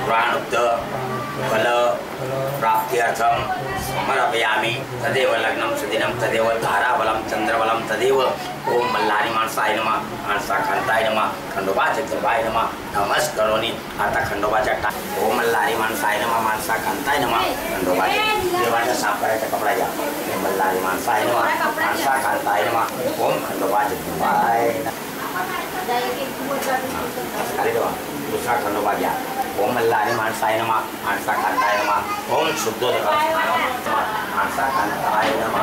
पुराणोक्त फल प्राप्त्यर्थम समर्पयामि तदेव लग्नं सुदिनं तदेव ताराबलं चंद्रबलं तदेव ओम मल्हारी माणसाय नमः माणसा कांताय नमः खंडोबा चंद्रबाय नमः नमस्करोनी आता खंडोबाच्या ओम मल्हारी माणसाय नमः माणसा कांताय नमः खंडोबा देवाच्या सापराच्या कपडा घ्या मल्हारी माणसाय नमः माणसा कांताय नमः ओम खंडोबा चंद्रबाय अरे देवा दूसरा खंडोबा घ्या ओम मल्हारी माणसाय नमः माणसा कांताय नमः ओम शुद्धोदक माणसा कांताय नमः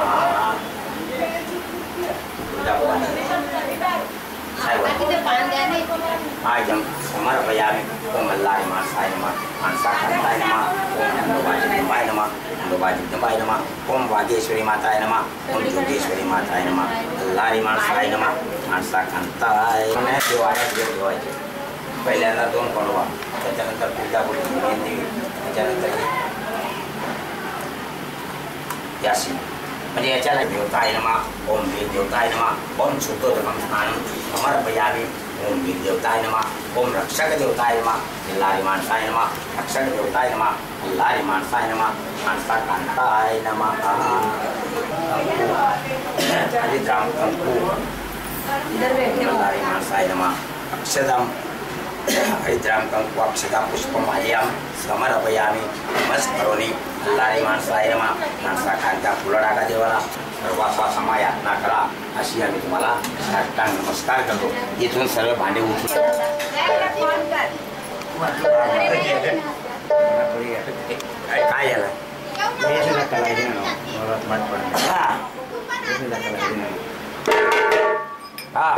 आयम समर्पयामि ओम मल्हारी माणसाय नमः माणसा कांताय नमः ओम खंडोबा जगदंबाय नमः खंडोबा जगदंबाय नमः ओम वागेश्वरी माताय नमः ओम जोगेश्वरी माताय नमः मल्हारी माणसाय नमः माणसा कांताय देवाचे पहिल्यांदा 2 खंडोबा त्याच्यानंतर पूजा बोलून त्याच्यानंतर यासी म्हणजे याच्याला देवताय नमः ओम वीर देवताय नमः ओम शुद्धोदकं स्नानं समर्पयामि ओम वीर देवताय नमः ओम रक्षक देवताय नमः मल्हारी माणसाय नमः रक्षक देवताय नमः मल्हारी माणसाय नमः माणसा कांताय नमः हरिद्राम कंकु मल्हारी माणसाय नमः अक्षदम हरिद्राम कंकु अक्षता पुष्पमाल्यां समर्पयामि नमस्करोमि मल्हारी माणसाय नमः माणसा कांता फुलं टाका देवाला सर्वास्वा समायातना करा अशी आम्ही तुम्हाला साष्टांग नमस्कार करतो इथून सर्व भांडे उचलून काय झालं हा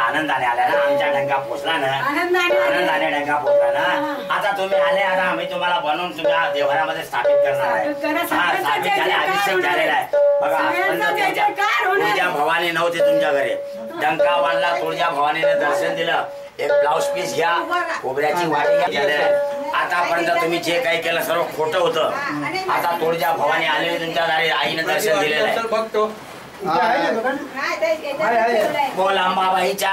आनंदाने आल्या ना, आमच्या डंका पोचला ना, आनंदाने डंका पोचला ना. आता तुम्ही आले, आता आम्ही तुम्हाला बनवून तुमच्या देवघरामध्ये स्थापित करणार आहे. स्थापित झाले, अभिषेक झालेला आहे बघा. तुळजा भवानी नव्हती तुमच्या घरी, डंका वाढला, तुळजा भवानीने दर्शन दिलं. एक ब्लाउज पीस घ्या, खोबऱ्याची वाटी घ्या. आतापर्यंत तुम्ही जे काही केलं सर्व खोटं होतं. आता तुळजा भवानी आलेली तुमच्या दारी, आईने दर्शन दिलेलं आहे. बघतो बोल अंबाबाईच्या.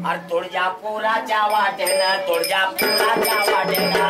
अरे तुळजापुराच्या वाटेनं, तुळजापुराच्या वाटेनं